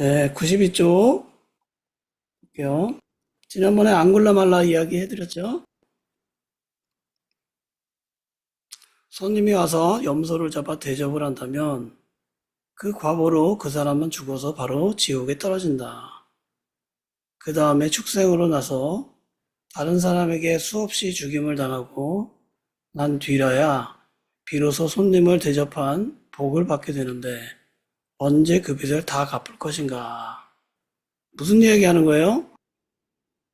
네, 92쪽 볼게요. 지난번에 앙글라말라 이야기 해드렸죠? 손님이 와서 염소를 잡아 대접을 한다면 그 과보로 그 사람은 죽어서 바로 지옥에 떨어진다. 그 다음에 축생으로 나서 다른 사람에게 수없이 죽임을 당하고 난 뒤라야 비로소 손님을 대접한 복을 받게 되는데 언제 그 빚을 다 갚을 것인가? 무슨 이야기 하는 거예요?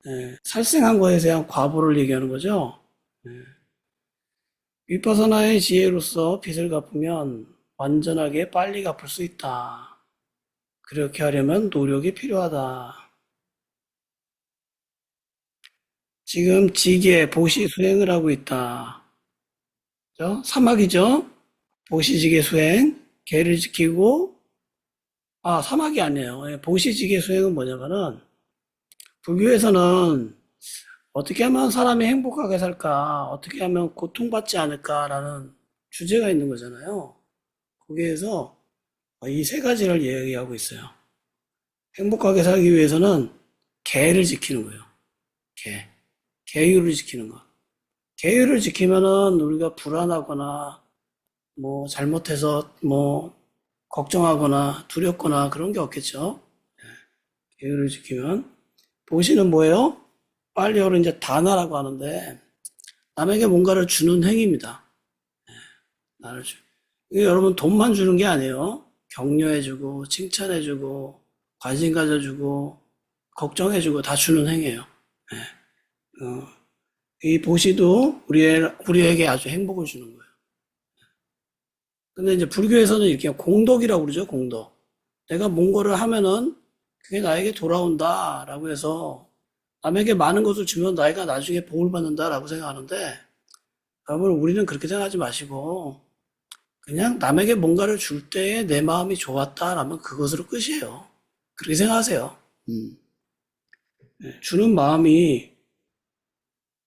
네, 살생한 거에 대한 과보를 얘기하는 거죠? 위파사나의 지혜로서 빚을 갚으면 완전하게 빨리 갚을 수 있다. 그렇게 하려면 노력이 필요하다. 지금 지계, 보시 수행을 하고 있다. 그죠? 사막이죠? 보시지계 수행, 계를 지키고, 사막이 아니에요. 예, 보시지계 수행은 뭐냐면은, 불교에서는 어떻게 하면 사람이 행복하게 살까, 어떻게 하면 고통받지 않을까라는 주제가 있는 거잖아요. 거기에서 이 세 가지를 이야기하고 있어요. 행복하게 살기 위해서는 계를 지키는 거예요. 계. 계율을 지키는 거. 계율을 지키면은 우리가 불안하거나 뭐 잘못해서 뭐 걱정하거나 두렵거나 그런 게 없겠죠. 계율을 지키면. 보시는 뭐예요? 빨리어로 이제 다나라고 하는데 남에게 뭔가를 주는 행위입니다. 나를 주. 이게 여러분 돈만 주는 게 아니에요. 격려해주고 칭찬해주고 관심 가져주고 걱정해주고 다 주는 행위예요. 어, 이 보시도 우리에게 아주 행복을 주는 거예요. 근데 이제 불교에서는 이렇게 공덕이라고 그러죠, 공덕. 내가 뭔가를 하면은 그게 나에게 돌아온다라고 해서 남에게 많은 것을 주면 나이가 나중에 복을 받는다라고 생각하는데 여러분 우리는 그렇게 생각하지 마시고 그냥 남에게 뭔가를 줄 때에 내 마음이 좋았다라면 그것으로 끝이에요. 그렇게 생각하세요. 음.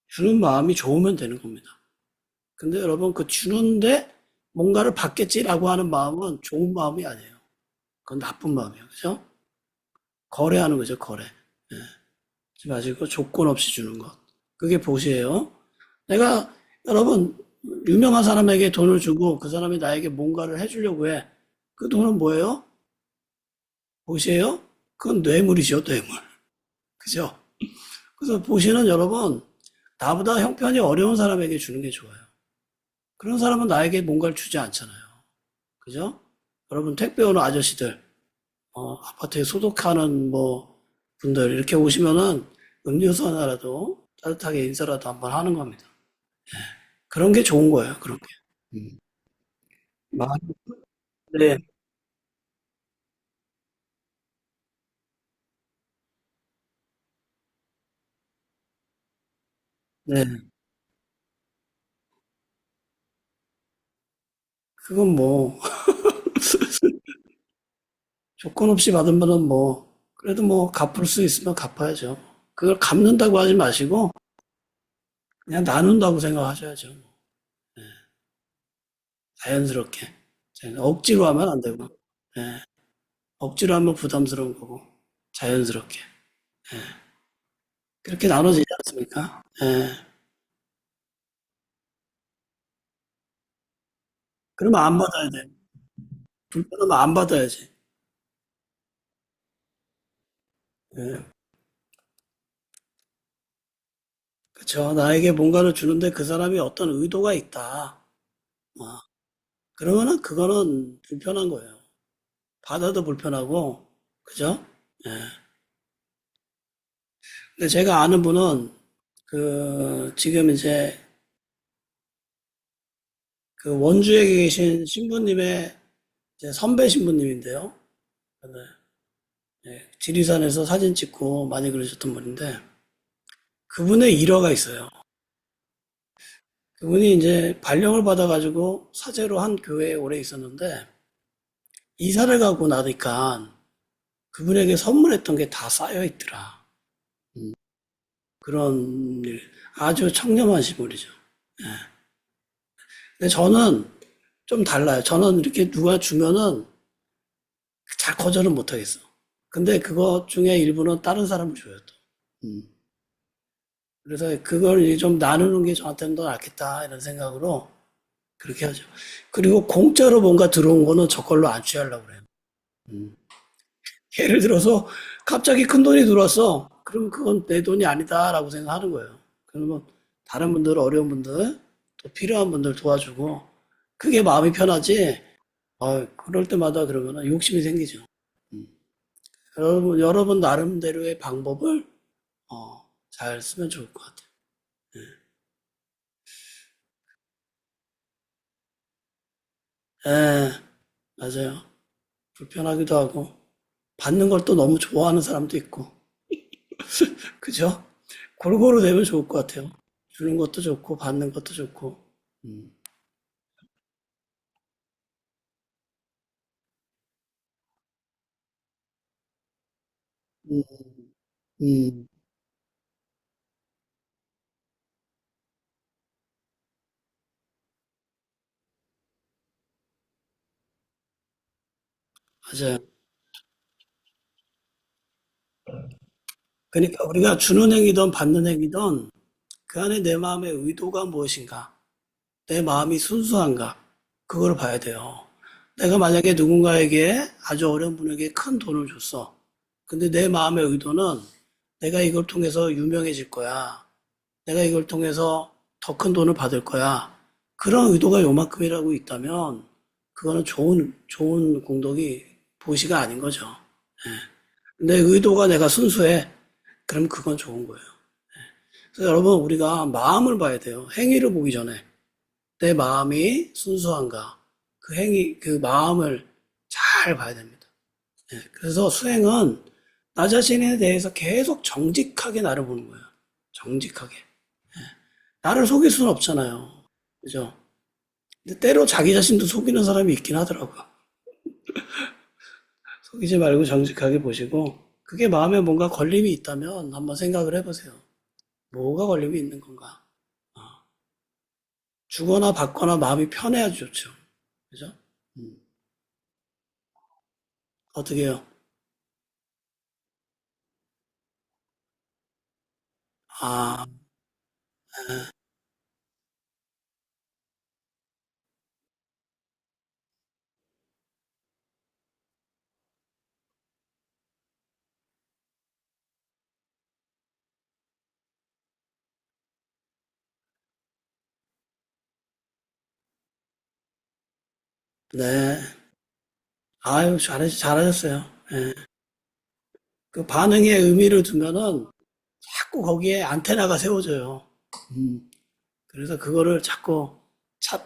주는 마음이 좋으면 되는 겁니다. 근데 여러분 그 주는데 뭔가를 받겠지라고 하는 마음은 좋은 마음이 아니에요. 그건 나쁜 마음이에요. 그죠? 거래하는 거죠, 거래. 예. 하지 마시고 조건 없이 주는 것. 그게 보시예요. 내가 여러분 유명한 사람에게 돈을 주고 그 사람이 나에게 뭔가를 해주려고 해. 그 돈은 뭐예요? 보시예요? 그건 뇌물이죠, 뇌물. 그죠? 그래서 보시는 여러분 나보다 형편이 어려운 사람에게 주는 게 좋아요. 그런 사람은 나에게 뭔가를 주지 않잖아요. 그죠? 여러분 택배 오는 아저씨들 아파트에 소독하는 뭐 분들 이렇게 오시면은 음료수 하나라도 따뜻하게 인사라도 한번 하는 겁니다. 그런 게 좋은 거예요. 그런 게. 음. 네, 네. 그건 뭐 조건 없이 받으면은 뭐 그래도 뭐 갚을 수 있으면 갚아야죠. 그걸 갚는다고 하지 마시고 그냥 나눈다고 생각하셔야죠. 자연스럽게. 억지로 하면 안 되고. 예. 억지로 하면 부담스러운 거고 자연스럽게. 그렇게 나눠지지 않습니까? 예. 그러면 안 받아야 돼. 불편하면 안 받아야지. 예. 그쵸. 나에게 뭔가를 주는데 그 사람이 어떤 의도가 있다. 어. 그러면은 그거는 불편한 거예요. 받아도 불편하고, 그죠? 예. 근데 제가 아는 분은 지금 이제 그 원주에 계신 신부님의 이제 선배 신부님인데요. 네. 예, 지리산에서 사진 찍고 많이 그러셨던 분인데 그분의 일화가 있어요. 그분이 이제 발령을 받아가지고 사제로 한 교회에 오래 있었는데 이사를 가고 나니까 그분에게 선물했던 게 다 쌓여 있더라. 그런 일. 아주 청렴하신 분이죠. 근데 저는 좀 달라요. 저는 이렇게 누가 주면은 잘 거절은 못 하겠어. 근데 그것 중에 일부는 다른 사람을 줘요, 또. 음. 그래서 그걸 이제 좀 나누는 게 저한테는 더 낫겠다, 이런 생각으로 그렇게 하죠. 그리고 공짜로 뭔가 들어온 거는 저 걸로 안 취하려고 그래요. 음. 예를 들어서 갑자기 큰 돈이 들어왔어. 그럼 그건 내 돈이 아니다라고 생각하는 거예요. 그러면 다른 분들, 어려운 분들, 또 필요한 분들 도와주고, 그게 마음이 편하지. 그럴 때마다 그러면 욕심이 생기죠. 음. 여러분 나름대로의 방법을 잘 쓰면 좋을 것 같아요. 예, 맞아요. 불편하기도 하고, 받는 걸 또 너무 좋아하는 사람도 있고, 그죠? 골고루 되면 좋을 것 같아요. 주는 것도 좋고, 받는 것도 좋고. 음, 음, 음, 맞아요. 그러니까 우리가 주는 행위든 받는 행위든 그 안에 내 마음의 의도가 무엇인가, 내 마음이 순수한가, 그걸 봐야 돼요. 내가 만약에 누군가에게 아주 어려운 분에게 큰 돈을 줬어. 근데 내 마음의 의도는 내가 이걸 통해서 유명해질 거야. 내가 이걸 통해서 더 큰 돈을 받을 거야. 그런 의도가 요만큼이라고 있다면 그거는 좋은 공덕이 보시가 아닌 거죠. 내 의도가 내가 순수해. 그럼 그건 좋은 거예요. 그래서 여러분, 우리가 마음을 봐야 돼요. 행위를 보기 전에. 내 마음이 순수한가. 그 마음을 잘 봐야 됩니다. 그래서 수행은 나 자신에 대해서 계속 정직하게 나를 보는 거예요. 정직하게. 나를 속일 수는 없잖아요. 그죠? 근데 때로 자기 자신도 속이는 사람이 있긴 하더라고요. 속이지 말고 정직하게 보시고, 그게 마음에 뭔가 걸림이 있다면 한번 생각을 해보세요. 뭐가 걸림이 있는 건가? 어, 주거나 받거나 마음이 편해야 좋죠. 그죠? 음, 어떻게 해요? 아, 네. 아유, 잘하셨어요. 예. 그 반응에 의미를 두면은 자꾸 거기에 안테나가 세워져요. 음, 그래서 그거를 자꾸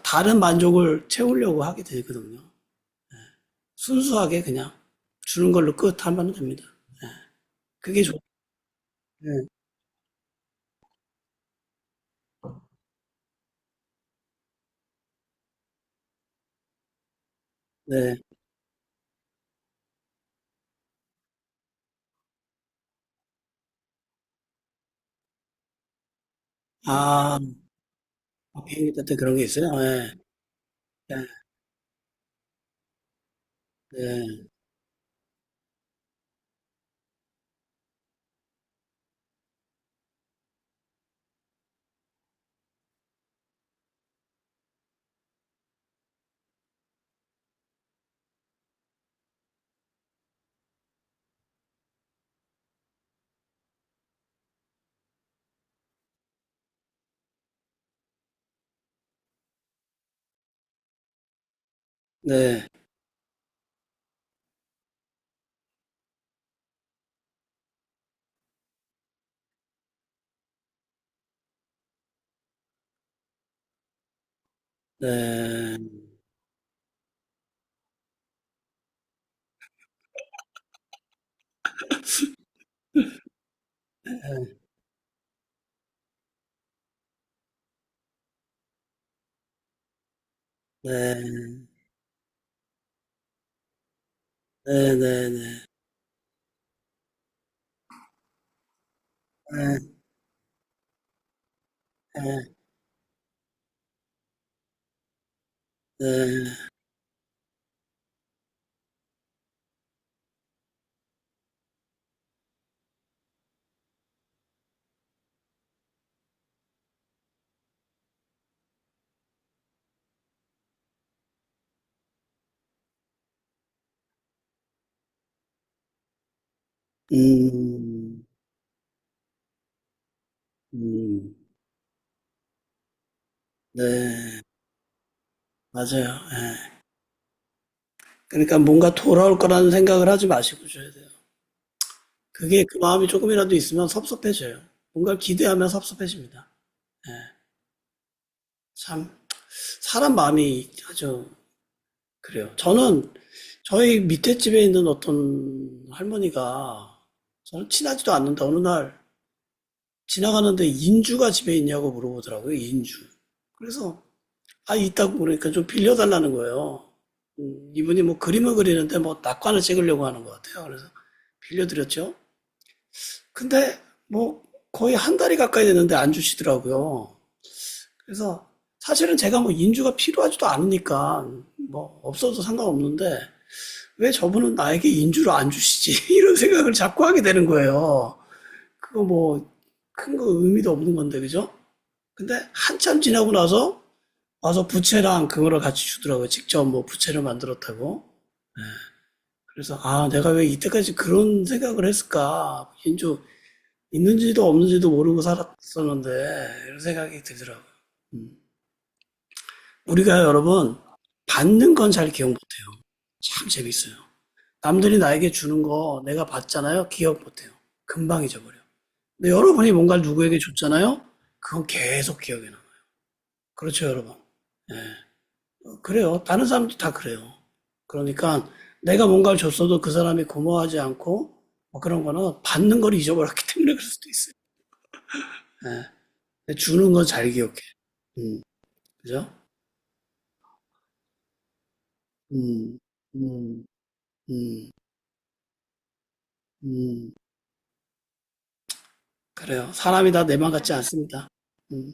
다른 만족을 채우려고 하게 되거든요. 순수하게 그냥 주는 걸로 끝 하면 됩니다. 그게 좋, 네. 네. 아, 비행기 탈 때 그런 게 있어요? 네. 네. 네. 네. 네. 네. 네. 네. 네. 네. 네. 네. 음, 음, 네, 맞아요. 예. 그러니까 뭔가 돌아올 거라는 생각을 하지 마시고 줘야 돼요. 그게 그 마음이 조금이라도 있으면 섭섭해져요. 뭔가 기대하면 섭섭해집니다. 예. 참, 사람 마음이 아주 그래요. 저는 저희 밑에 집에 있는 어떤 할머니가 저는 친하지도 않는데 어느 날 지나가는데 인주가 집에 있냐고 물어보더라고요. 인주. 그래서 아 있다고 그러니까 좀 빌려달라는 거예요. 이분이 뭐 그림을 그리는데 뭐 낙관을 찍으려고 하는 것 같아요. 그래서 빌려드렸죠. 근데 뭐 거의 한 달이 가까이 됐는데 안 주시더라고요. 그래서 사실은 제가 뭐 인주가 필요하지도 않으니까 뭐 없어도 상관없는데 왜 저분은 나에게 인주를 안 주시지? 이런 생각을 자꾸 하게 되는 거예요. 그거 뭐 큰 거 의미도 없는 건데 그죠? 근데 한참 지나고 나서 와서 부채랑 그거를 같이 주더라고요. 직접 뭐 부채를 만들었다고. 그래서 아 내가 왜 이때까지 그런 생각을 했을까? 인주 있는지도 없는지도 모르고 살았었는데 이런 생각이 들더라고요. 음. 우리가 여러분 받는 건 잘 기억 못해요. 참 재밌어요. 남들이 나에게 주는 거 내가 받잖아요. 기억 못해요. 금방 잊어버려. 근데 여러분이 뭔가를 누구에게 줬잖아요. 그건 계속 기억에 남아요. 그렇죠, 여러분. 예. 그래요. 다른 사람도 다 그래요. 그러니까 내가 뭔가를 줬어도 그 사람이 고마워하지 않고 뭐 그런 거는 받는 걸 잊어버렸기 때문에 그럴 수도 있어요. 예. 근데 주는 건 잘 기억해. 음, 그죠? 음, 음, 음, 음. 그래요. 사람이 다 내 맘 같지 않습니다. 음.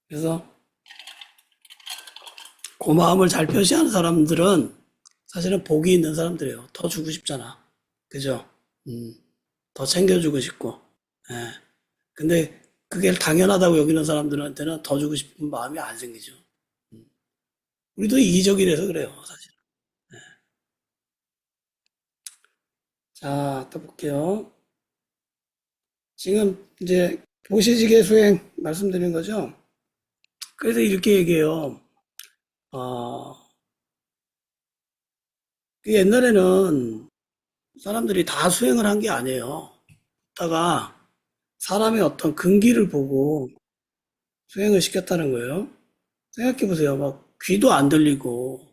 그래서 고마움을 잘 표시하는 사람들은 사실은 복이 있는 사람들이에요. 더 주고 싶잖아. 그죠? 음, 더 챙겨주고 싶고. 예. 근데 그게 당연하다고 여기는 사람들한테는 더 주고 싶은 마음이 안 생기죠. 우리도 이기적이라서 그래요, 사실. 자, 또 볼게요. 지금 이제 도시지계 수행 말씀드린 거죠. 그래서 이렇게 얘기해요. 어, 그 옛날에는 사람들이 다 수행을 한 게 아니에요. 다가 사람의 어떤 근기를 보고 수행을 시켰다는 거예요. 생각해 보세요. 막 귀도 안 들리고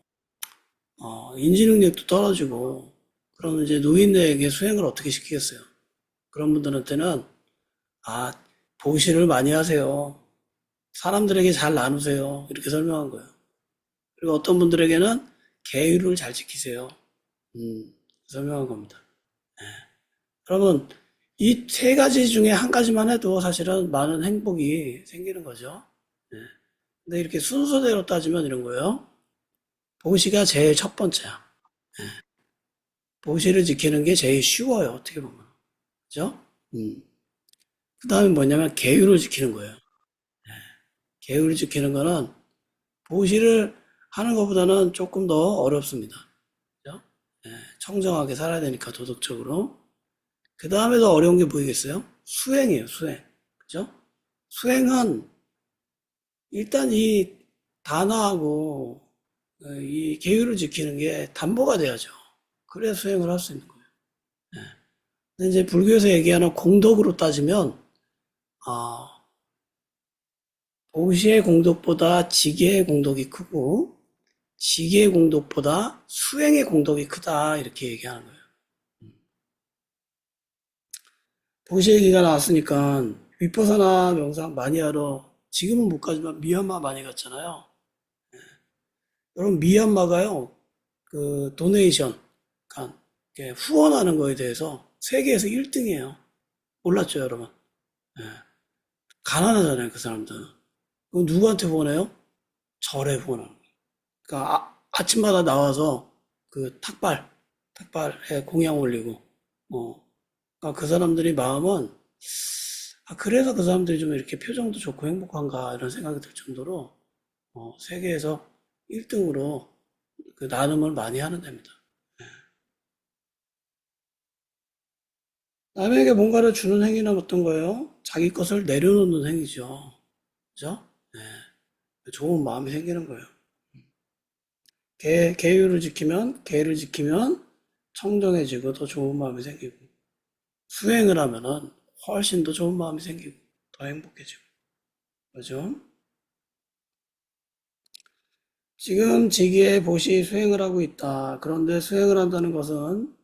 인지 능력도 떨어지고 그러면 이제 노인네에게 수행을 어떻게 시키겠어요? 그런 분들한테는 아 보시를 많이 하세요. 사람들에게 잘 나누세요. 이렇게 설명한 거예요. 그리고 어떤 분들에게는 계율을 잘 지키세요. 설명한 겁니다. 여러분 이 세 가지 중에 한 가지만 해도 사실은 많은 행복이 생기는 거죠. 네. 근데 이렇게 순서대로 따지면 이런 거예요. 보시가 제일 첫 번째야. 보시를 지키는 게 제일 쉬워요. 어떻게 보면. 그죠? 그 다음에 뭐냐면 계율을 지키는 거예요. 계율을 지키는 거는 보시를 하는 것보다는 조금 더 어렵습니다. 그죠? 예, 청정하게 살아야 되니까 도덕적으로. 그 다음에 더 어려운 게 뭐겠어요? 수행이에요, 수행. 그죠? 수행은 일단 이 단아하고 이 계율을 지키는 게 담보가 돼야죠. 그래야 수행을 할 수 있는 거예요. 근데 이제 불교에서 얘기하는 공덕으로 따지면 아, 도시의 공덕보다 지계의 공덕이 크고 지계의 공덕보다 수행의 공덕이 크다 이렇게 얘기하는 거예요. 도시 얘기가 나왔으니까 위퍼사나 명상 많이 하러 지금은 못 가지만 미얀마 많이 갔잖아요. 여러분 미얀마가요 그 도네이션 그러니까 후원하는 거에 대해서 세계에서 1등이에요. 몰랐죠 여러분? 예. 가난하잖아요 그 사람들은. 그럼 누구한테 후원해요? 절에 후원하는 거예요. 그러니까 아침마다 나와서 그 탁발에 공양 올리고 그러니까 그 사람들이 마음은 그래서 그 사람들이 좀 이렇게 표정도 좋고 행복한가 이런 생각이 들 정도로 세계에서 1등으로 그 나눔을 많이 하는 데입니다. 남에게 뭔가를 주는 행위는 어떤 거예요? 자기 것을 내려놓는 행위죠. 그죠? 네. 좋은 마음이 생기는 거예요. 계율을 지키면 청정해지고 더 좋은 마음이 생기고, 수행을 하면은 훨씬 더 좋은 마음이 생기고, 더 행복해지고. 그죠? 지금 지기에 보시 수행을 하고 있다. 그런데 수행을 한다는 것은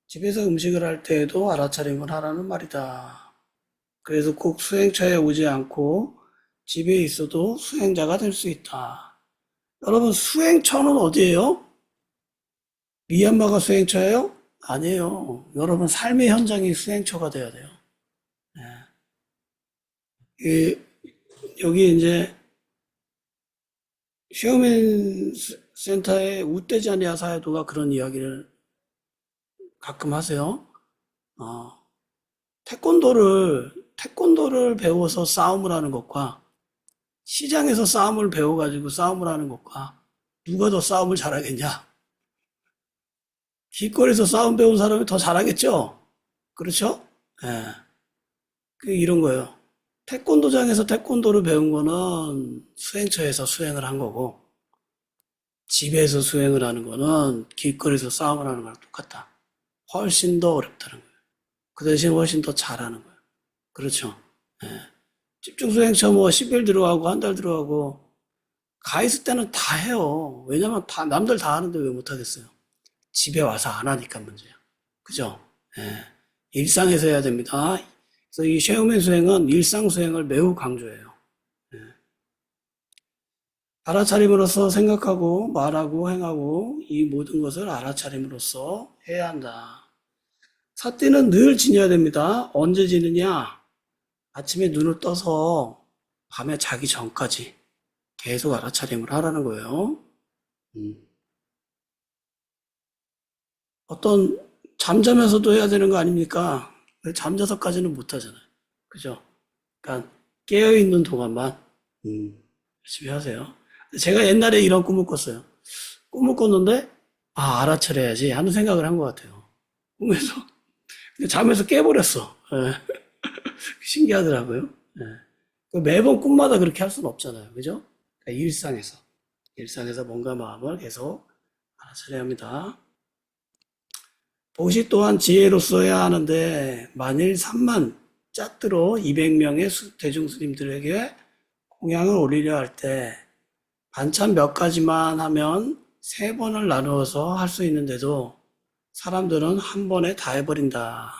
집에서 음식을 할 때에도 알아차림을 하라는 말이다. 그래서 꼭 수행처에 오지 않고 집에 있어도 수행자가 될 수 있다. 여러분, 수행처는 어디예요? 미얀마가 수행처예요? 아니에요. 여러분, 삶의 현장이 수행처가 돼야 돼요. 이- 여기 이제 휴먼 센터의 우떼자니아 사회도가 그런 이야기를 가끔 하세요. 어, 태권도를 배워서 싸움을 하는 것과 시장에서 싸움을 배워가지고 싸움을 하는 것과 누가 더 싸움을 잘하겠냐? 길거리에서 싸움 배운 사람이 더 잘하겠죠? 그렇죠? 예. 이런 거예요. 태권도장에서 태권도를 배운 거는 수행처에서 수행을 한 거고, 집에서 수행을 하는 거는 길거리에서 싸움을 하는 거랑 똑같다. 훨씬 더 어렵다는 거예요. 그 대신 훨씬 더 잘하는 거예요. 그렇죠? 예. 집중 수행처 뭐 10일 들어가고 한 달 들어가고 가 있을 때는 다 해요. 왜냐면 다 남들 다 하는데 왜 못하겠어요? 집에 와서 안 하니까 문제야. 그죠? 예. 일상에서 해야 됩니다. 그래서 이 쉐우맨 수행은 일상 수행을 매우 강조해요. 알아차림으로써 생각하고 말하고 행하고 이 모든 것을 알아차림으로써 해야 한다. 사띠는 늘 지녀야 됩니다. 언제 지느냐? 아침에 눈을 떠서 밤에 자기 전까지 계속 알아차림을 하라는 거예요. 음. 어떤 잠자면서도 해야 되는 거 아닙니까? 잠자서까지는 못 하잖아요. 그죠? 그러니까 깨어있는 동안만 열심히 하세요. 제가 옛날에 이런 꿈을 꿨어요. 꿈을 꿨는데 알아차려야지 하는 생각을 한 것 같아요. 꿈에서 잠에서 깨버렸어. 예. 신기하더라고요. 예. 매번 꿈마다 그렇게 할 수는 없잖아요. 그죠? 그러니까 일상에서 뭔가 마음을 계속 알아차려야 합니다. 보시 또한 지혜로 써야 하는데 만일 3만 짝들어 200명의 대중 스님들에게 공양을 올리려 할 때 반찬 몇 가지만 하면 3번을 나누어서 할 수 있는데도 사람들은 한 번에 다 해버린다.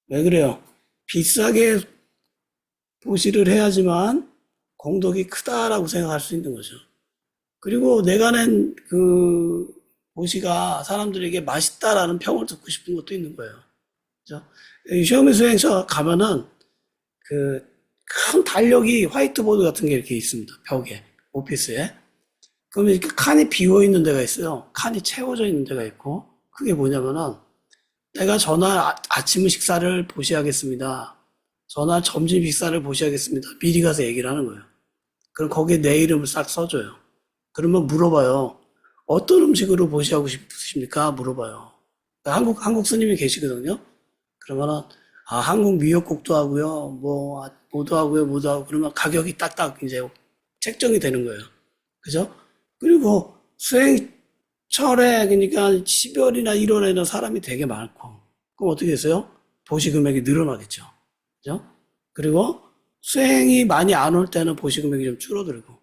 왜 그래요? 비싸게 보시를 해야지만 공덕이 크다라고 생각할 수 있는 거죠. 그리고 내가 낸 그 보시가 사람들에게 맛있다라는 평을 듣고 싶은 것도 있는 거예요. 그죠? 샤오미 수행소 가면은 그 큰 달력이 화이트보드 같은 게 이렇게 있습니다. 벽에, 오피스에. 그러면 이렇게 칸이 비어 있는 데가 있어요. 칸이 채워져 있는 데가 있고, 그게 뭐냐면은 내가 전날 아침 식사를 보시하겠습니다. 전날 점심 식사를 보시하겠습니다. 미리 가서 얘기를 하는 거예요. 그럼 거기에 내 이름을 싹 써줘요. 그러면 물어봐요. 어떤 음식으로 보시하고 싶으십니까? 물어봐요. 한국 스님이 계시거든요. 그러면은, 한국 미역국도 하고요. 뭐도 하고요. 뭐도 하고. 그러면 가격이 딱딱 이제 책정이 되는 거예요. 그죠? 그리고 수행철에, 그러니까 12월이나 1월에는 사람이 되게 많고. 그럼 어떻게 했어요? 보시 금액이 늘어나겠죠. 그죠? 그리고 수행이 많이 안 올 때는 보시 금액이 좀 줄어들고.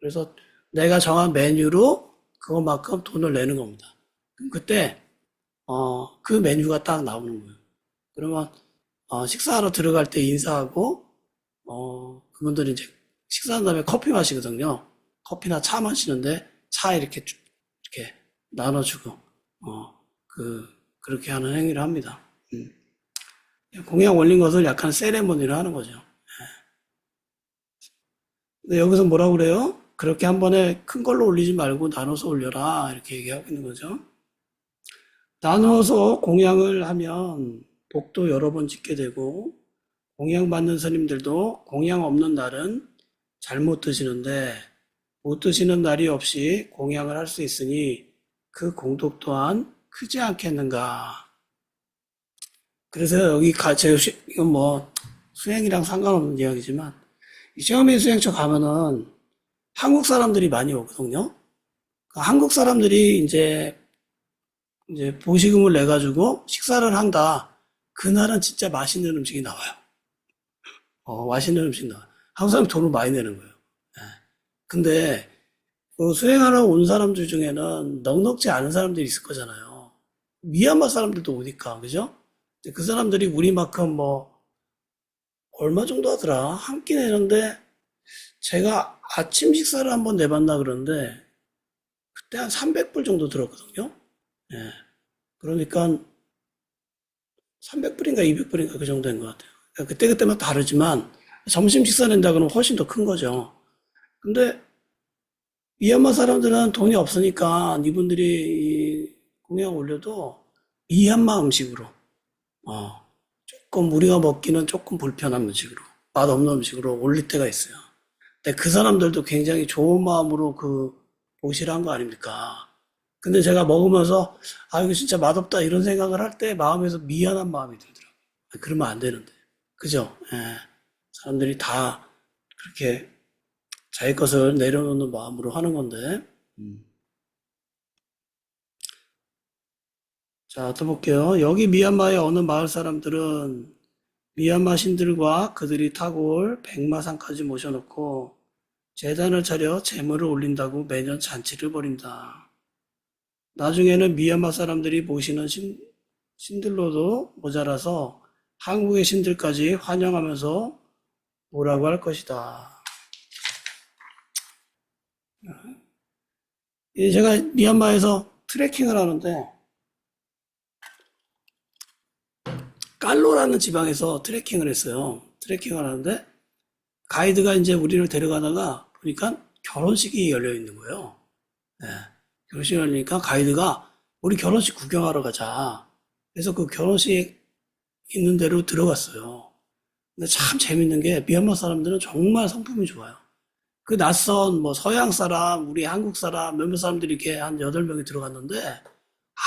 그래서 내가 정한 메뉴로 그것만큼 돈을 내는 겁니다. 그럼 그때 그 메뉴가 딱 나오는 거예요. 그러면 식사하러 들어갈 때 인사하고 그분들이 이제 식사한 다음에 커피 마시거든요. 커피나 차 마시는데 차 이렇게 나눠주고 그렇게 하는 행위를 합니다. 공약 올린 것을 약간 세레모니를 하는 거죠. 근데 여기서 뭐라고 그래요? 그렇게 한 번에 큰 걸로 올리지 말고 나눠서 올려라 이렇게 얘기하고 있는 거죠. 나눠서 공양을 하면 복도 여러 번 짓게 되고 공양 받는 스님들도 공양 없는 날은 잘못 드시는데 못 드시는 날이 없이 공양을 할 수 있으니 그 공덕 또한 크지 않겠는가. 그래서 제가 이건 뭐 수행이랑 상관없는 이야기지만 이 시어민 수행처 가면은 한국 사람들이 많이 오거든요. 그 한국 사람들이 이제 보시금을 내 가지고 식사를 한다. 그날은 진짜 맛있는 음식이 나와요. 맛있는 음식 나와요. 한국 사람 돈을 많이 내는 거예요. 예. 근데 그 수행하러 온 사람들 중에는 넉넉지 않은 사람들이 있을 거잖아요. 미얀마 사람들도 오니까, 그죠? 근데 그 사람들이 우리만큼 뭐 얼마 정도 하더라? 한 끼 내는데 제가 아침 식사를 한번 내봤나 그러는데 그때 한 300불 정도 들었거든요. 예. 그러니까 300불인가 200불인가 그 정도인 것 같아요. 그러니까 그때그때만 다르지만 점심 식사 낸다 그러면 훨씬 더 큰 거죠. 근데 미얀마 사람들은 돈이 없으니까 이분들이 이 공약 올려도 미얀마 음식으로 조금 우리가 먹기는 조금 불편한 음식으로 맛없는 음식으로 올릴 때가 있어요. 근데 그 사람들도 굉장히 좋은 마음으로 그 보시를 한 거 아닙니까? 근데 제가 먹으면서 아 이거 진짜 맛없다 이런 생각을 할 때 마음에서 미안한 마음이 들더라고요. 그러면 안 되는데 그죠? 예. 사람들이 다 그렇게 자기 것을 내려놓는 마음으로 하는 건데 자 또 볼게요. 여기 미얀마의 어느 마을 사람들은 미얀마 신들과 그들이 타고 올 백마산까지 모셔놓고 제단을 차려 제물을 올린다고 매년 잔치를 벌인다. 나중에는 미얀마 사람들이 모시는 신들로도 모자라서 한국의 신들까지 환영하면서 뭐라고 할 것이다. 제가 미얀마에서 트레킹을 하는데 깔로라는 지방에서 트레킹을 했어요. 트레킹을 하는데 가이드가 이제 우리를 데려가다가 보니까 결혼식이 열려 있는 거예요. 네. 결혼식 열리니까 가이드가 우리 결혼식 구경하러 가자. 그래서 그 결혼식 있는 데로 들어갔어요. 근데 참 재밌는 게 미얀마 사람들은 정말 성품이 좋아요. 그 낯선 뭐 서양 사람, 우리 한국 사람, 몇몇 사람들이 이렇게 한 8명이 들어갔는데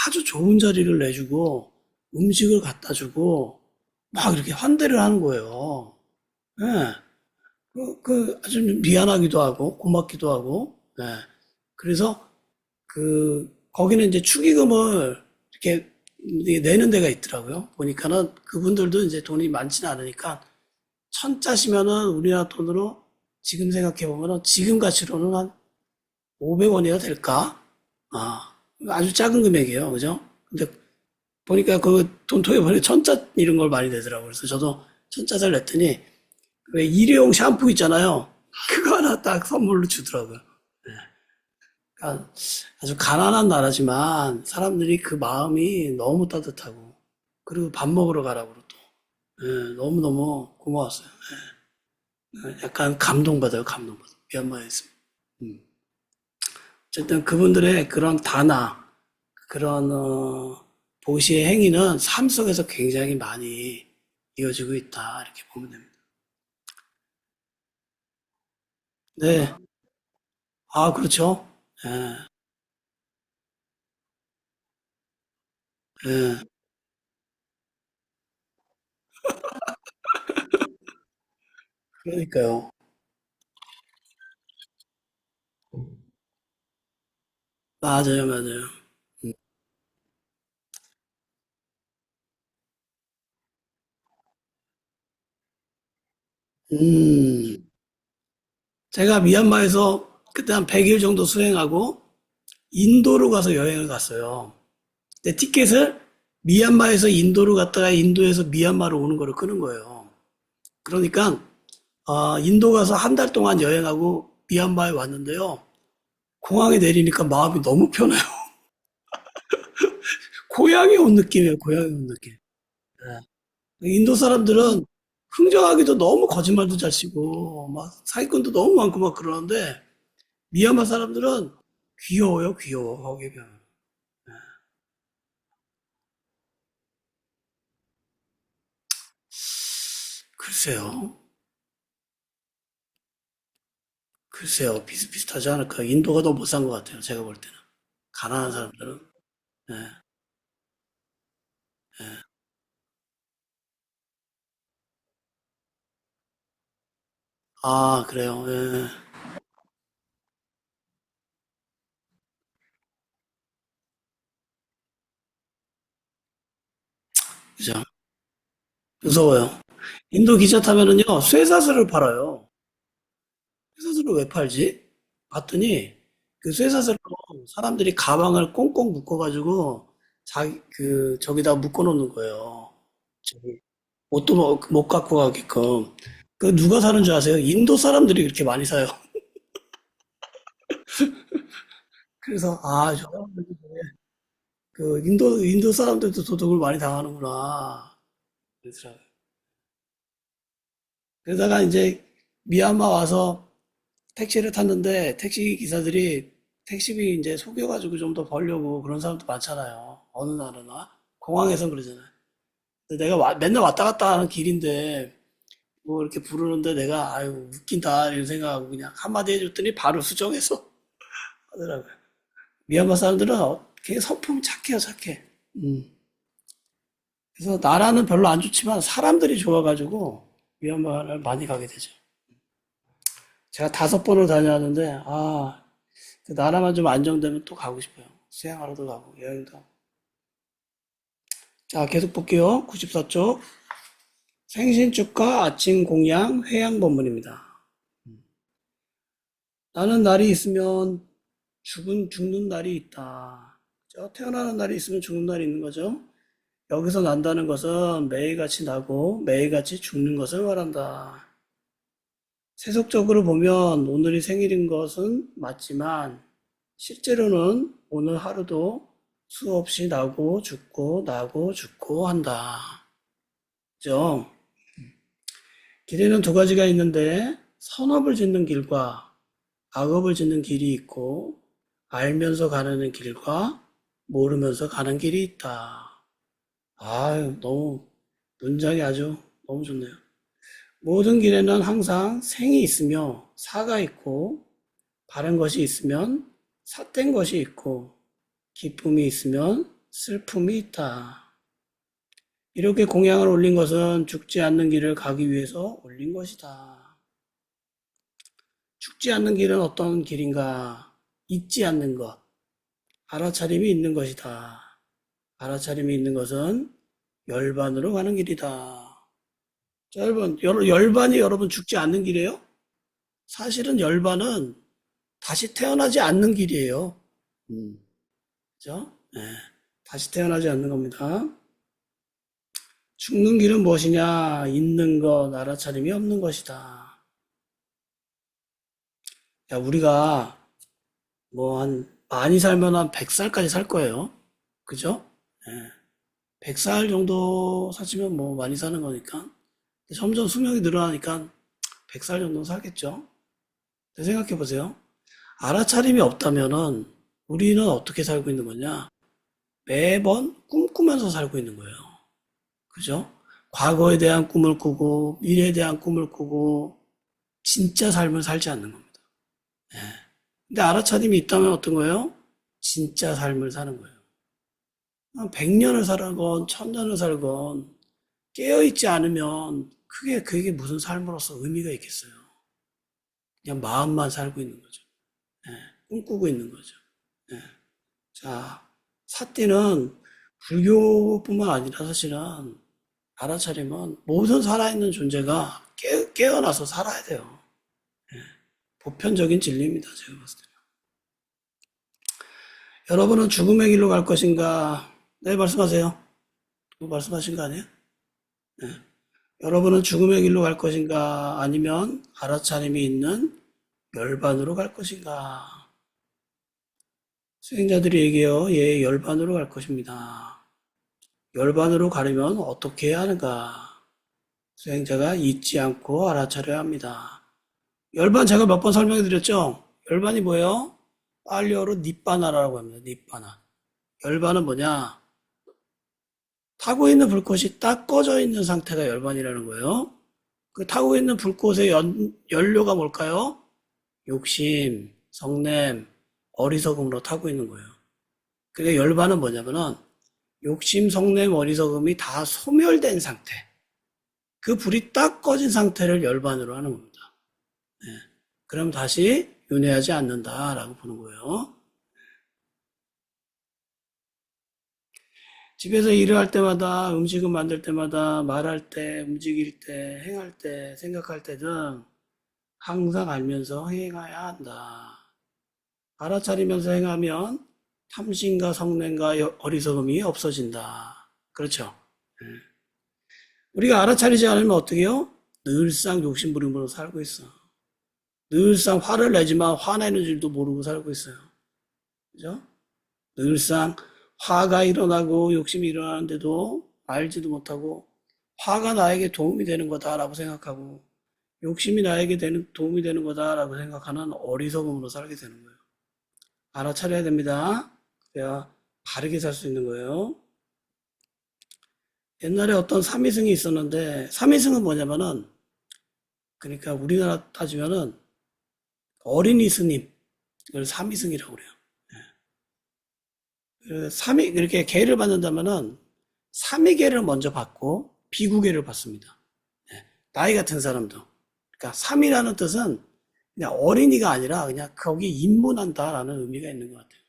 아주 좋은 자리를 내주고 음식을 갖다 주고 막 이렇게 환대를 하는 거예요. 예. 아주 미안하기도 하고 고맙기도 하고. 예. 그래서 거기는 이제 축의금을 이렇게 내는 데가 있더라고요. 보니까는 그분들도 이제 돈이 많지는 않으니까 천짜시면은 우리나라 돈으로 지금 생각해 보면은 지금 가치로는 한 500원이나 될까? 아주 작은 금액이에요. 그죠? 근데 보니까 그 돈통에 보니 천짜 이런 걸 많이 내더라고요. 그래서 저도 천짜를 냈더니 왜 일회용 샴푸 있잖아요. 그거 하나 딱 선물로 주더라고요. 그러니까 아주 가난한 나라지만 사람들이 그 마음이 너무 따뜻하고 그리고 밥 먹으러 가라고 또 너무너무 고마웠어요. 약간 감동받아요, 감동받아. 미얀마에 있으면. 어쨌든 그분들의 그런 다나, 그런, 보시의 행위는 삶 속에서 굉장히 많이 이어지고 있다. 이렇게 보면 됩니다. 네. 아, 그렇죠. 예, 예, 그러니까요. 맞아요, 맞아요. 음, 제가 미얀마에서 그때 한 100일 정도 수행하고 인도로 가서 여행을 갔어요. 근데 티켓을 미얀마에서 인도로 갔다가 인도에서 미얀마로 오는 거를 끄는 거예요. 그러니까 인도 가서 한 달 동안 여행하고 미얀마에 왔는데요. 공항에 내리니까 마음이 너무 편해요. 고향에 온 느낌이에요. 고향에 온 느낌. 인도 사람들은 흥정하기도 너무 거짓말도 잘 치고 막 사기꾼도 너무 많고 막 그러는데 미얀마 사람들은 귀여워요. 귀여워. 거기에 비하면. 글쎄요. 글쎄요. 비슷비슷하지 않을까. 인도가 더 못 산 것 같아요. 제가 볼 때는. 가난한 사람들은. 예, 아, 그래요. 예. 그죠. 무서워요. 인도 기차 타면은요, 쇠사슬을 팔아요. 쇠사슬을 왜 팔지? 봤더니 그 쇠사슬로 사람들이 가방을 꽁꽁 묶어가지고 저기다 묶어놓는 거예요. 저기 옷도 못 갖고 가게끔. 그 누가 사는 줄 아세요? 인도 사람들이 그렇게 많이 사요. 그래서 저 사람들이 그 인도 사람들도 도둑을 많이 당하는구나. 그러더라고요. 그러다가 이제 미얀마 와서 택시를 탔는데 택시 기사들이 택시비 이제 속여가지고 좀 더 벌려고 그런 사람도 많잖아요. 어느 나라나. 공항에선 그러잖아요. 근데 내가 맨날 왔다 갔다 하는 길인데 뭐 이렇게 부르는데 내가 아유 웃긴다 이런 생각하고 그냥 한마디 해줬더니 바로 수정해서 하더라고요. 미얀마 사람들은 되게 성품 착해요, 착해. 음. 그래서 나라는 별로 안 좋지만 사람들이 좋아가지고 미얀마를 많이 가게 되죠. 제가 5번을 다녀왔는데 그 나라만 좀 안정되면 또 가고 싶어요. 수영하러도 가고 여행도 하고. 자, 계속 볼게요. 94쪽. 생신축하 아침 공양 회양 본문입니다. 나는 날이 있으면 죽는 날이 있다. 그죠? 태어나는 날이 있으면 죽는 날이 있는 거죠. 여기서 난다는 것은 매일같이 나고 매일같이 죽는 것을 말한다. 세속적으로 보면 오늘이 생일인 것은 맞지만 실제로는 오늘 하루도 수없이 나고 죽고 한다. 그죠? 길에는 두 가지가 있는데 선업을 짓는 길과 악업을 짓는 길이 있고 알면서 가는 길과 모르면서 가는 길이 있다. 너무 문장이 아주 너무 좋네요. 모든 길에는 항상 생이 있으며 사가 있고 바른 것이 있으면 삿된 것이 있고 기쁨이 있으면 슬픔이 있다. 이렇게 공양을 올린 것은 죽지 않는 길을 가기 위해서 올린 것이다. 죽지 않는 길은 어떤 길인가? 잊지 않는 것, 알아차림이 있는 것이다. 알아차림이 있는 것은 열반으로 가는 길이다. 자, 여러분, 열반이 여러분 죽지 않는 길이에요? 사실은 열반은 다시 태어나지 않는 길이에요. 음, 그죠? 네, 다시 태어나지 않는 겁니다. 죽는 길은 무엇이냐? 있는 것, 알아차림이 없는 것이다. 야, 우리가 뭐 많이 살면 한 100살까지 살 거예요. 그죠? 예. 100살 정도 사시면 뭐 많이 사는 거니까. 점점 수명이 늘어나니까 100살 정도 살겠죠? 근데 생각해 보세요. 알아차림이 없다면은 우리는 어떻게 살고 있는 거냐? 매번 꿈꾸면서 살고 있는 거예요. 그죠? 과거에 대한 꿈을 꾸고, 미래에 대한 꿈을 꾸고, 진짜 삶을 살지 않는 겁니다. 예. 근데 알아차림이 있다면 어떤 거예요? 진짜 삶을 사는 거예요. 100년을 살건, 1000년을 살건, 깨어있지 않으면 그게 무슨 삶으로서 의미가 있겠어요. 그냥 마음만 살고 있는 거죠. 예, 꿈꾸고 있는 거죠. 예. 자, 사띠는 불교뿐만 아니라 사실은 알아차리면 모든 살아있는 존재가 깨어나서 살아야 돼요. 보편적인 진리입니다. 제가 봤을 때. 여러분은 죽음의 길로 갈 것인가? 네, 말씀하세요. 누구 말씀하신 거 아니에요? 네. 여러분은 죽음의 길로 갈 것인가? 아니면 알아차림이 있는 열반으로 갈 것인가? 수행자들이 얘기해요. 예, 열반으로 갈 것입니다. 열반으로 가려면 어떻게 해야 하는가? 수행자가 잊지 않고 알아차려야 합니다. 열반 제가 몇 번 설명해 드렸죠? 열반이 뭐예요? 빨리어로 닛바나라고 합니다. 닛바나. 열반은 뭐냐? 타고 있는 불꽃이 딱 꺼져 있는 상태가 열반이라는 거예요. 그 타고 있는 불꽃의 연료가 뭘까요? 욕심, 성냄, 어리석음으로 타고 있는 거예요. 그러니까 열반은 뭐냐면은 욕심, 성냄, 어리석음이 다 소멸된 상태. 그 불이 딱 꺼진 상태를 열반으로 하는 겁니다. 그럼 다시 윤회하지 않는다라고 보는 거예요. 집에서 일을 할 때마다, 음식을 만들 때마다, 말할 때, 움직일 때, 행할 때, 생각할 때 등 항상 알면서 행해야 한다. 알아차리면서 행하면 탐심과 성냄과 어리석음이 없어진다. 그렇죠? 우리가 알아차리지 않으면 어떻게 해요? 늘상 욕심부림으로 살고 있어. 늘상 화를 내지만 화내는 줄도 모르고 살고 있어요. 그죠? 늘상 화가 일어나고 욕심이 일어나는데도 알지도 못하고 화가 나에게 도움이 되는 거다라고 생각하고 욕심이 나에게 도움이 되는 거다라고 생각하는 어리석음으로 살게 되는 거예요. 알아차려야 됩니다. 그래야 바르게 살 수 있는 거예요. 옛날에 어떤 삼위승이 있었는데 삼위승은 뭐냐면은 그러니까 우리나라 따지면은 어린이 스님 그걸 삼위승이라고 그래요. 삼위 이렇게 계를 받는다면은 삼위계를 먼저 받고 비구계를 받습니다. 나이 같은 사람도. 그러니까 삼이라는 뜻은 그냥 어린이가 아니라 그냥 거기 입문한다라는 의미가 있는 것 같아요.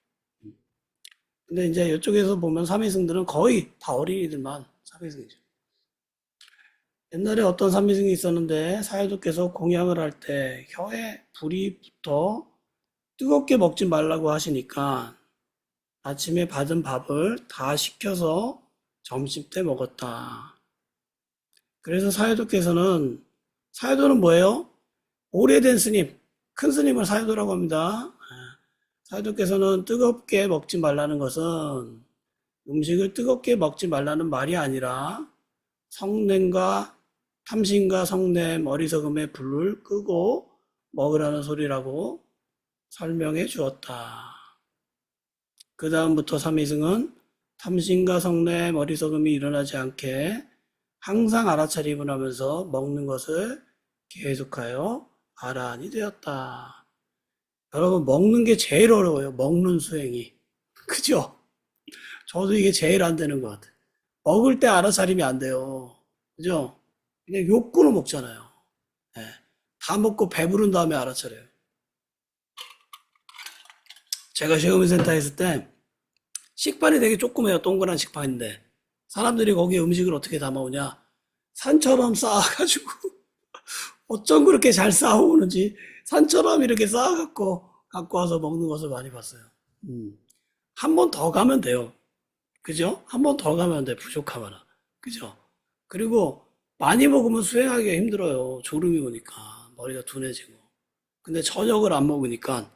근데 이제 이쪽에서 보면 삼위승들은 거의 다 어린이들만 삼위승이죠. 옛날에 어떤 삼위승이 있었는데 사회도께서 공양을 할 때 혀에 불이 붙어 뜨겁게 먹지 말라고 하시니까 아침에 받은 밥을 다 식혀서 점심 때 먹었다. 그래서 사회도께서는 사회도는 뭐예요? 오래된 스님, 큰 스님을 사회도라고 합니다. 사회도께서는 뜨겁게 먹지 말라는 것은 음식을 뜨겁게 먹지 말라는 말이 아니라 성냄과 탐심과 성냄, 어리석음의 불을 끄고 먹으라는 소리라고 설명해 주었다. 그 다음부터 삼위승은 탐심과 성냄, 어리석음이 일어나지 않게 항상 알아차림을 하면서 먹는 것을 계속하여 아란이 되었다. 여러분 먹는 게 제일 어려워요. 먹는 수행이. 그죠? 저도 이게 제일 안 되는 것 같아요. 먹을 때 알아차림이 안 돼요. 그죠? 그냥 욕구로 먹잖아요. 예. 다 먹고 배부른 다음에 알아차려요. 제가 시어머니센터에 있을 때 식판이 되게 조그매요. 동그란 식판인데 사람들이 거기에 음식을 어떻게 담아오냐 산처럼 쌓아가지고 어쩜 그렇게 잘 쌓아오는지 산처럼 이렇게 쌓아갖고 갖고 와서 먹는 것을 많이 봤어요. 한 번 더 가면 돼요. 그죠? 한 번 더 가면 돼. 부족하면. 그죠? 그리고 많이 먹으면 수행하기가 힘들어요. 졸음이 오니까 머리가 둔해지고. 근데 저녁을 안 먹으니까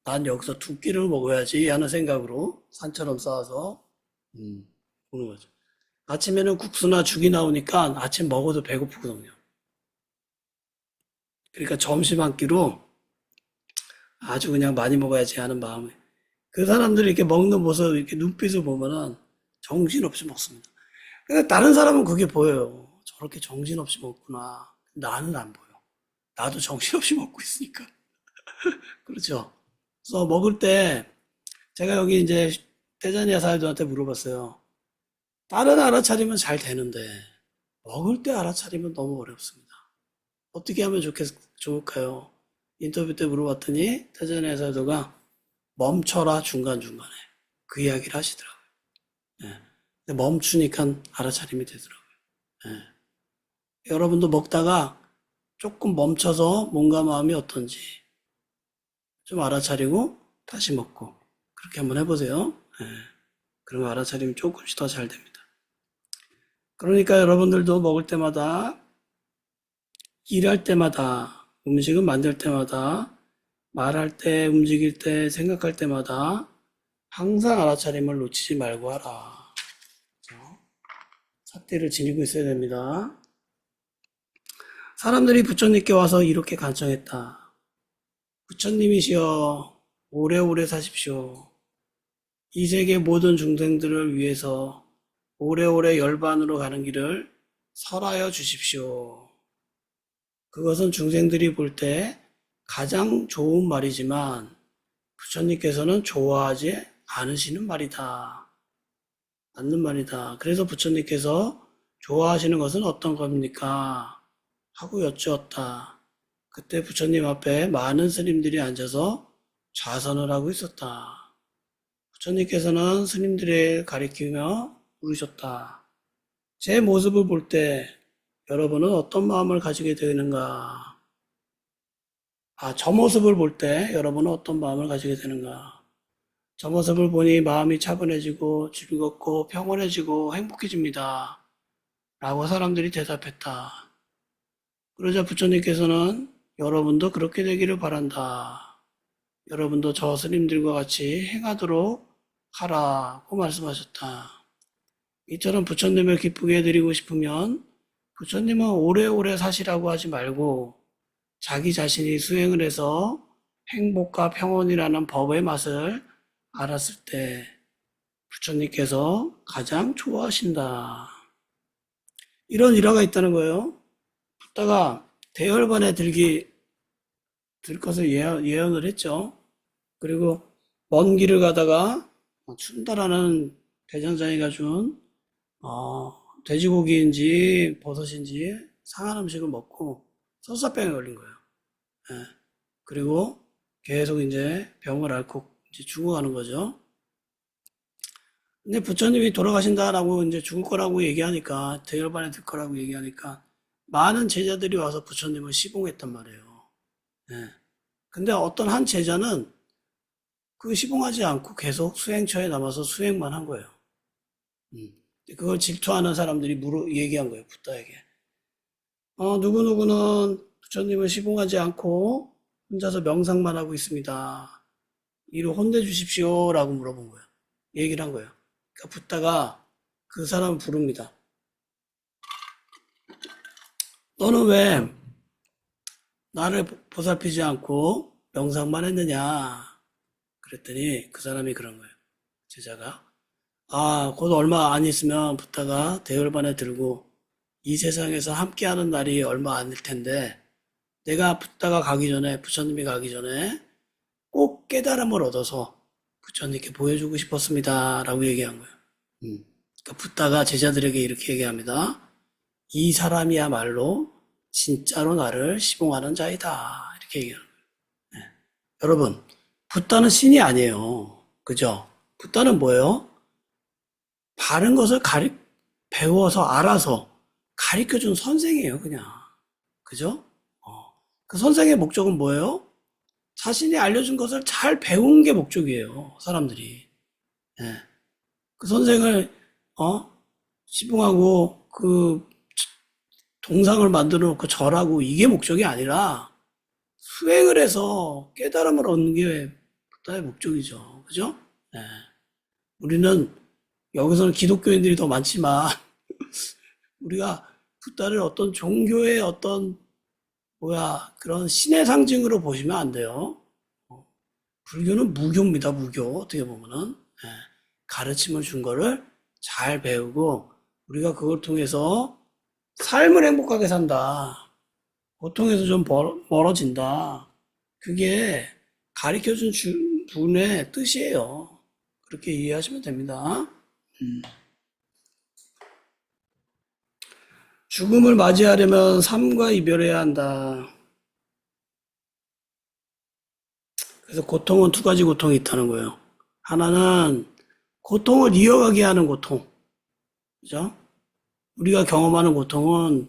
난 여기서 두 끼를 먹어야지 하는 생각으로 산처럼 쌓아서 보는 거죠. 아침에는 국수나 죽이 나오니까 아침 먹어도 배고프거든요. 그러니까 점심 한 끼로 아주 그냥 많이 먹어야지 하는 마음에 그 사람들이 이렇게 먹는 모습 이렇게 눈빛을 보면은 정신없이 먹습니다. 근데 다른 사람은 그게 보여요. 저렇게 정신없이 먹구나. 나는 안 보여. 나도 정신없이 먹고 있으니까. 그렇죠. 그래서 먹을 때 제가 여기 이제 태자니아 사회도한테 물어봤어요. 다른 알아차리면 잘 되는데 먹을 때 알아차리면 너무 어렵습니다. 어떻게 하면 좋을까요? 인터뷰 때 물어봤더니 태자니아 사회도가 멈춰라 중간중간에 그 이야기를 하시더라고요. 예. 근데 멈추니까 알아차림이 되더라고요. 예. 여러분도 먹다가 조금 멈춰서 몸과 마음이 어떤지 좀 알아차리고 다시 먹고 그렇게 한번 해보세요. 예. 그러면 알아차리면 조금씩 더 잘 됩니다. 그러니까 여러분들도 먹을 때마다 일할 때마다 음식을 만들 때마다 말할 때 움직일 때 생각할 때마다 항상 알아차림을 놓치지 말고 하라. 삿대를 지니고 있어야 됩니다. 사람들이 부처님께 와서 이렇게 간청했다. 부처님이시여 오래오래 사십시오. 이 세계 모든 중생들을 위해서 오래오래 열반으로 가는 길을 설하여 주십시오. 그것은 중생들이 볼 때 가장 좋은 말이지만 부처님께서는 좋아하지 않으시는 말이다. 맞는 말이다. 그래서 부처님께서 좋아하시는 것은 어떤 겁니까? 하고 여쭈었다. 그때 부처님 앞에 많은 스님들이 앉아서 좌선을 하고 있었다. 부처님께서는 스님들을 가리키며 물으셨다. 제 모습을 볼 때 여러분은 어떤 마음을 가지게 되는가? 저 모습을 볼 때 여러분은 어떤 마음을 가지게 되는가? 저 모습을 보니 마음이 차분해지고 즐겁고 평온해지고 행복해집니다. 라고 사람들이 대답했다. 그러자 부처님께서는 여러분도 그렇게 되기를 바란다. 여러분도 저 스님들과 같이 행하도록 하라고 말씀하셨다. 이처럼 부처님을 기쁘게 해드리고 싶으면 부처님은 오래오래 사시라고 하지 말고 자기 자신이 수행을 해서 행복과 평온이라는 법의 맛을 알았을 때 부처님께서 가장 좋아하신다. 이런 일화가 있다는 거예요. 붓다가 대열반에 들 것을 예언을 했죠. 그리고 먼 길을 가다가 춘다라는 대장장이가 준 돼지고기인지 버섯인지 상한 음식을 먹고 설사병에 걸린 거예요. 예. 그리고 계속 이제 병을 앓고 이제 죽어가는 거죠. 근데 부처님이 돌아가신다라고 이제 죽을 거라고 얘기하니까, 대열반에 들 거라고 얘기하니까 많은 제자들이 와서 부처님을 시봉했단 말이에요. 예. 근데 어떤 한 제자는 그 시봉하지 않고 계속 수행처에 남아서 수행만 한 거예요. 그걸 질투하는 사람들이 얘기한 거예요, 붓다에게. 누구누구는 부처님을 시봉하지 않고 혼자서 명상만 하고 있습니다. 이를 혼내주십시오. 라고 물어본 거예요. 얘기를 한 거예요. 그러니까 붓다가 그 사람을 부릅니다. 너는 왜 나를 보살피지 않고 명상만 했느냐? 그랬더니 그 사람이 그런 거예요. 제자가. 곧 얼마 안 있으면 붓다가 대열반에 들고 이 세상에서 함께하는 날이 얼마 안 될 텐데 내가 붓다가 가기 전에, 부처님이 가기 전에 꼭 깨달음을 얻어서 부처님께 보여주고 싶었습니다. 라고 얘기한 거예요. 그러니까 붓다가 제자들에게 이렇게 얘기합니다. 이 사람이야말로 진짜로 나를 시봉하는 자이다. 이렇게 얘기하는 거예요. 네. 여러분, 붓다는 신이 아니에요. 그죠? 붓다는 뭐예요? 바른 것을 배워서 알아서 가르쳐준 선생이에요, 그냥. 그죠? 그 선생의 목적은 뭐예요? 자신이 알려준 것을 잘 배운 게 목적이에요, 사람들이. 예. 그 선생을, 시봉하고, 그, 동상을 만들어 놓고 절하고, 이게 목적이 아니라, 수행을 해서 깨달음을 얻는 게 부다의 목적이죠. 그죠? 예. 우리는, 여기서는 기독교인들이 더 많지만, 우리가 부다를 어떤 종교의 어떤 그런 신의 상징으로 보시면 안 돼요. 불교는 무교입니다, 무교. 어떻게 보면은. 예, 가르침을 준 거를 잘 배우고, 우리가 그걸 통해서 삶을 행복하게 산다. 고통에서 좀 멀어진다. 그게 가르쳐 준 분의 뜻이에요. 그렇게 이해하시면 됩니다. 죽음을 맞이하려면 삶과 이별해야 한다. 그래서 고통은 두 가지 고통이 있다는 거예요. 하나는 고통을 이어가게 하는 고통. 그죠? 우리가 경험하는 고통은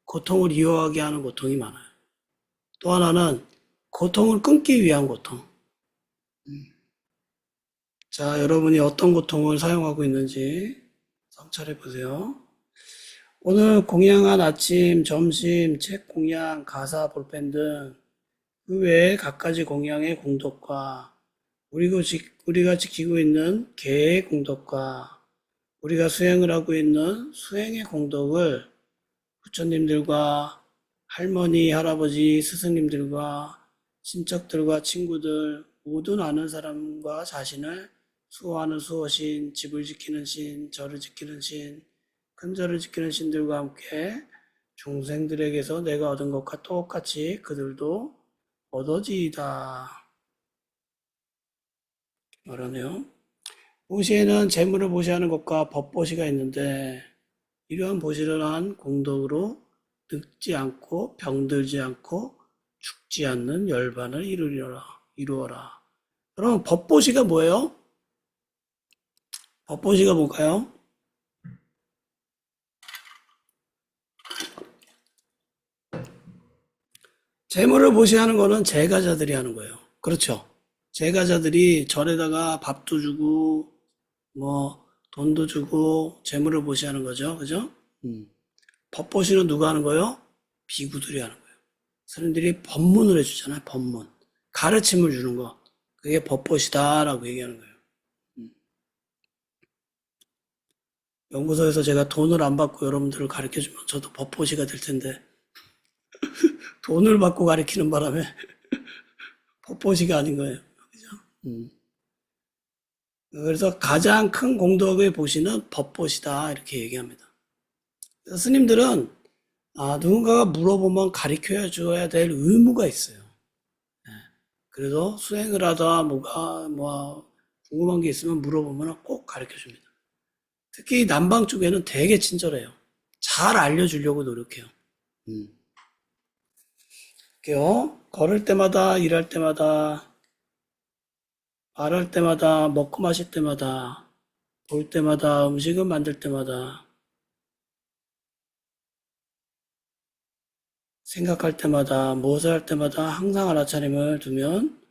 고통을 이어가게 하는 고통이 많아요. 또 하나는 고통을 끊기 위한 고통. 자, 여러분이 어떤 고통을 사용하고 있는지 성찰해 보세요. 오늘 공양한 아침, 점심, 책 공양, 가사, 볼펜 등 그 외에 갖가지 공양의 공덕과 우리가 지키고 있는 계의 공덕과 우리가 수행을 하고 있는 수행의 공덕을 부처님들과 할머니, 할아버지, 스승님들과 친척들과 친구들, 모든 아는 사람과 자신을 수호하는 수호신, 집을 지키는 신, 절을 지키는 신, 큰절을 지키는 신들과 함께 중생들에게서 내가 얻은 것과 똑같이 그들도 얻어지이다. 말하네요. 보시에는 재물을 보시하는 것과 법보시가 있는데 이러한 보시를 한 공덕으로 늙지 않고 병들지 않고 죽지 않는 열반을 이루어라. 그럼 법보시가 뭐예요? 법보시가 뭘까요? 재물을 보시하는 거는 제가자들이 하는 거예요. 그렇죠. 제가자들이 절에다가 밥도 주고, 뭐, 돈도 주고, 재물을 보시하는 거죠. 그죠? 음. 법보시는 누가 하는 거예요? 비구들이 하는 거예요. 스님들이 법문을 해주잖아요. 법문. 가르침을 주는 거. 그게 법보시다라고 얘기하는 거예요. 연구소에서 제가 돈을 안 받고 여러분들을 가르쳐 주면 저도 법보시가 될 텐데, 돈을 받고 가르치는 바람에 법보시가 아닌 거예요. 그죠? 음. 그래서 가장 큰 공덕의 보시는 법보시다. 이렇게 얘기합니다. 그래서 스님들은 누군가가 물어보면 가르쳐 줘야 될 의무가 있어요. 그래서 수행을 하다 뭐 궁금한 게 있으면 물어보면 꼭 가르쳐 줍니다. 특히 남방 쪽에는 되게 친절해요. 잘 알려주려고 노력해요. 그게요. 걸을 때마다, 일할 때마다, 말할 때마다, 먹고 마실 때마다, 볼 때마다, 음식을 만들 때마다, 생각할 때마다, 무엇을 할 때마다 항상 알아차림을 두면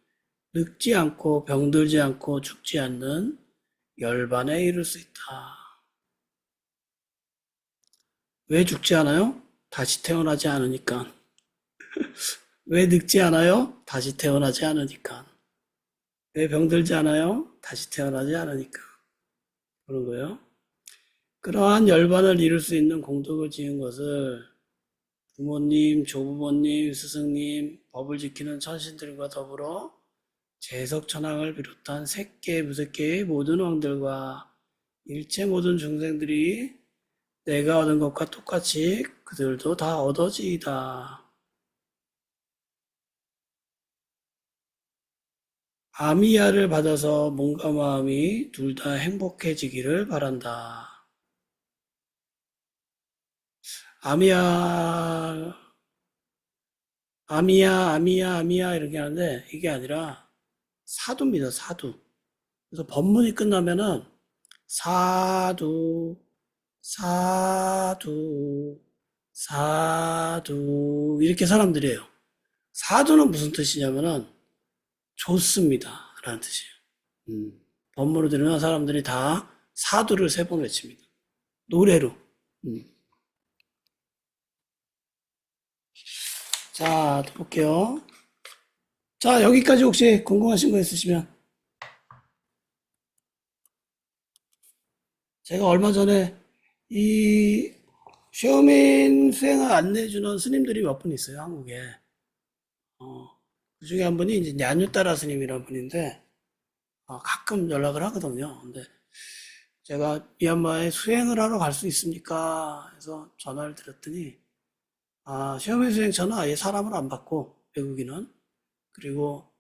늙지 않고 병들지 않고 죽지 않는 열반에 이를 수 있다. 왜 죽지 않아요? 다시 태어나지 않으니까. 왜 늙지 않아요? 다시 태어나지 않으니까. 왜 병들지 않아요? 다시 태어나지 않으니까. 그런 거예요. 그러한 열반을 이룰 수 있는 공덕을 지은 것을 부모님, 조부모님, 스승님, 법을 지키는 천신들과 더불어 재석천왕을 비롯한 색계, 무색계의 모든 왕들과 일체 모든 중생들이 내가 얻은 것과 똑같이 그들도 다 얻어지이다. 아미야를 받아서 몸과 마음이 둘 다 행복해지기를 바란다. 아미야, 아미야 이렇게 하는데 이게 아니라 사두입니다. 사두. 그래서 법문이 끝나면은 사두, 사두, 사두 이렇게 사람들이 해요. 사두는 무슨 뜻이냐면은 좋습니다 라는 뜻이에요. 법문을 들으면 사람들이 다 사두를 세 번 외칩니다. 노래로. 자, 또 볼게요. 자, 여기까지 혹시 궁금하신 거 있으시면 제가 얼마 전에 이 쇼민 수행을 안내해주는 스님들이 몇 분 있어요, 한국에. 그 중에 한 분이 이제 냐뉴따라 스님이라는 분인데, 가끔 연락을 하거든요. 근데 제가 미얀마에 수행을 하러 갈 수 있습니까? 해서 전화를 드렸더니, 쇼민 수행처는 아예 사람을 안 받고, 외국인은. 그리고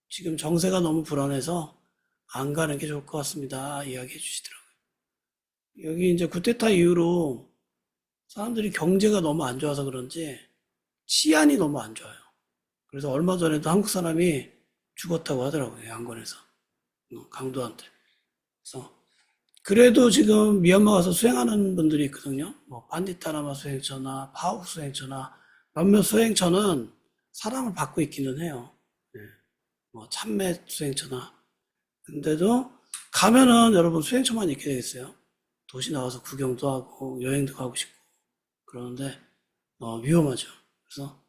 지금 정세가 너무 불안해서 안 가는 게 좋을 것 같습니다. 이야기해 주시더라고요. 여기 이제 쿠데타 이후로 사람들이 경제가 너무 안 좋아서 그런지 치안이 너무 안 좋아요. 그래서 얼마 전에도 한국 사람이 죽었다고 하더라고요. 양곤에서. 강도한테. 그래서 그래도 지금 미얀마 가서 수행하는 분들이 있거든요. 뭐 판디타라마 수행처나 파우 수행처나 몇몇 수행처는 사람을 받고 있기는 해요. 네. 뭐 참매 수행처나. 근데도 가면은 여러분 수행처만 있게 되겠어요. 도시 나와서 구경도 하고 여행도 가고 싶고 그러는데 위험하죠. 그래서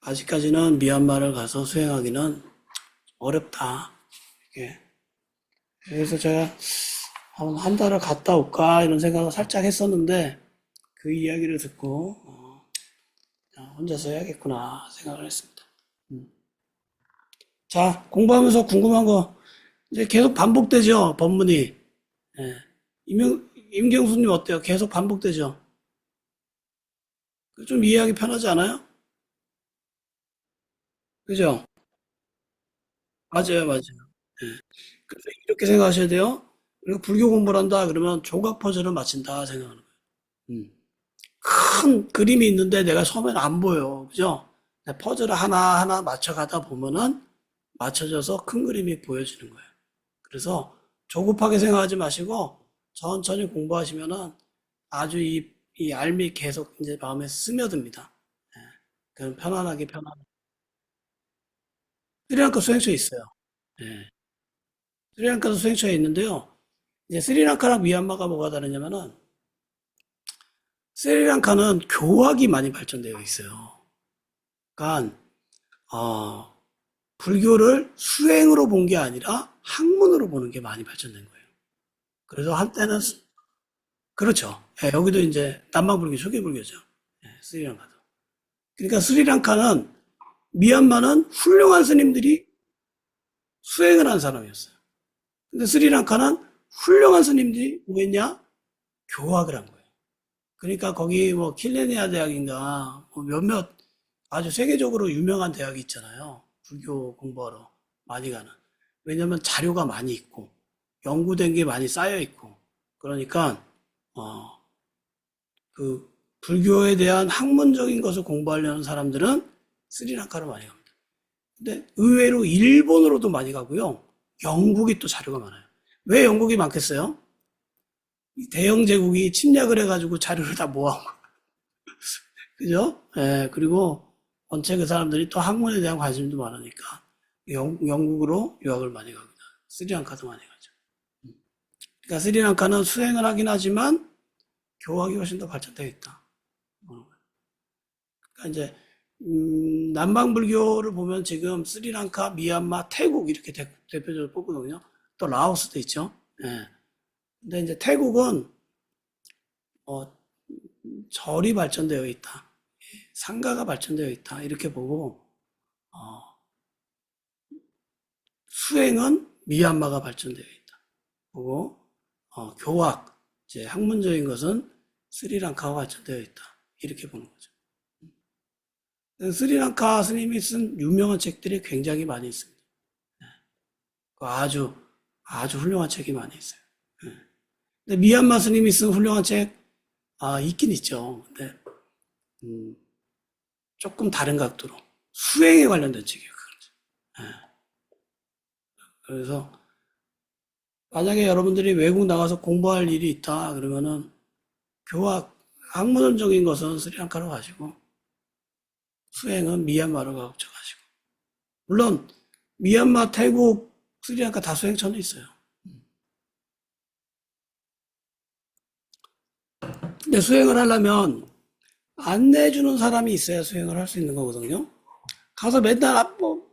아직까지는 미얀마를 가서 수행하기는 어렵다. 이게. 그래서 제가 한 달을 갔다 올까 이런 생각을 살짝 했었는데 그 이야기를 듣고 혼자서 해야겠구나 생각을 했습니다. 자, 공부하면서 궁금한 거 이제 계속 반복되죠, 법문이. 예. 임경수님 어때요? 계속 반복되죠? 좀 이해하기 편하지 않아요? 그죠? 맞아요, 맞아요. 예. 그래서 이렇게 생각하셔야 돼요. 우리가 불교 공부를 한다 그러면 조각 퍼즐을 맞춘다 생각하는 거예요. 큰 그림이 있는데 내가 처음에는 안 보여. 그죠? 퍼즐을 하나하나 맞춰가다 보면은 맞춰져서 큰 그림이 보여지는 거예요. 그래서 조급하게 생각하지 마시고 천천히 공부하시면은 아주 이 알미 계속 이제 마음에 스며듭니다. 예, 그럼 편안하게. 스리랑카 수행처에 있어요. 예, 스리랑카도 수행처에 있는데요. 이제 스리랑카랑 미얀마가 뭐가 다르냐면은 스리랑카는 교학이 많이 발전되어 있어요. 그러니까 불교를 수행으로 본 게 아니라 학문으로 보는 게 많이 발전된 거예요. 그래서 한때는 그렇죠. 예, 여기도 이제 남방불교, 초기불교죠. 예, 스리랑카도. 그러니까 스리랑카는 미얀마는 훌륭한 스님들이 수행을 한 사람이었어요. 근데 스리랑카는 훌륭한 스님들이 뭐 했냐? 교학을 한 거예요. 그러니까 거기 뭐 킬레니아 대학인가 뭐 몇몇 아주 세계적으로 유명한 대학이 있잖아요. 불교 공부하러 많이 가는. 왜냐면 자료가 많이 있고 연구된 게 많이 쌓여 있고 그러니까 어, 그 불교에 대한 학문적인 것을 공부하려는 사람들은 스리랑카로 많이 갑니다. 근데 의외로 일본으로도 많이 가고요. 영국이 또 자료가 많아요. 왜 영국이 많겠어요? 대영 제국이 침략을 해가지고 자료를 다 모아온 거. 그죠? 예, 그리고 원체 그 사람들이 또 학문에 대한 관심도 많으니까 영국으로 유학을 많이 갑니다. 스리랑카도 많이 가죠. 그러니까 스리랑카는 수행을 하긴 하지만 교학이 훨씬 더 발전되어 있다. 그러니까 이제 남방불교를 보면 지금 스리랑카, 미얀마, 태국 이렇게 대표적으로 뽑거든요. 또 라오스도 있죠. 예. 근데 이제 태국은 어, 절이 발전되어 있다. 상가가 발전되어 있다. 이렇게 보고 어, 수행은 미얀마가 발전되어 있다. 보고 교학, 이제 학문적인 것은 스리랑카가 발전되어 있다. 이렇게 보는 거죠. 스리랑카 스님이 쓴 유명한 책들이 굉장히 많이 있습니다. 아주 아주 훌륭한 책이 많이 있어요. 근데 미얀마 스님이 쓴 훌륭한 책 있긴 있죠. 근데 음, 조금 다른 각도로 수행에 관련된 책이에요. 그래서 만약에 여러분들이 외국 나가서 공부할 일이 있다 그러면은 교학 학문적인 것은 스리랑카로 가시고 수행은 미얀마로 가셔가지고 물론 미얀마, 태국, 스리랑카 다 수행처는 있어요. 근데 수행을 하려면 안내해주는 사람이 있어야 수행을 할 수 있는 거거든요. 가서 맨날 뭐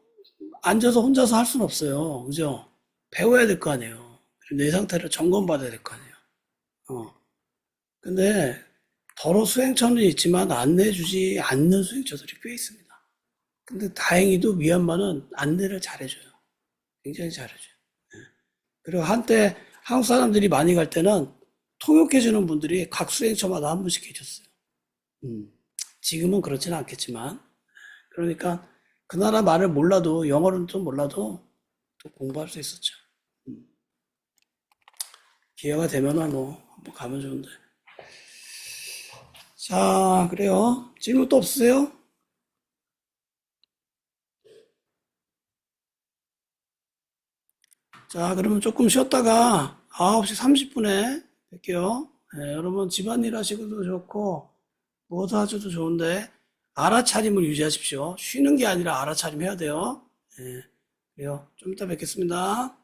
앉아서 혼자서 할 수는 없어요. 그죠? 배워야 될 거 아니에요. 내 상태를 점검받아야 될 거 아니에요. 어. 근데 더러 수행처는 있지만 안내해주지 않는 수행처들이 꽤 있습니다. 근데 다행히도 미얀마는 안내를 잘해줘요. 굉장히 잘해줘요. 그리고 한때 한국 사람들이 많이 갈 때는 통역해주는 분들이 각 수행처마다 한 분씩 계셨어요. 음, 지금은 그렇지는 않겠지만. 그러니까 그 나라 말을 몰라도, 영어를 좀 몰라도 또 공부할 수 있었죠. 기회가 되면은 뭐, 한번 가면 좋은데. 자, 그래요. 질문 또 없으세요? 자, 그러면 조금 쉬었다가 9시 30분에 뵐게요. 네, 여러분 집안일 하시고도 좋고, 무엇 하셔도 좋은데, 알아차림을 유지하십시오. 쉬는 게 아니라 알아차림 해야 돼요. 네, 그래요. 좀 이따 뵙겠습니다.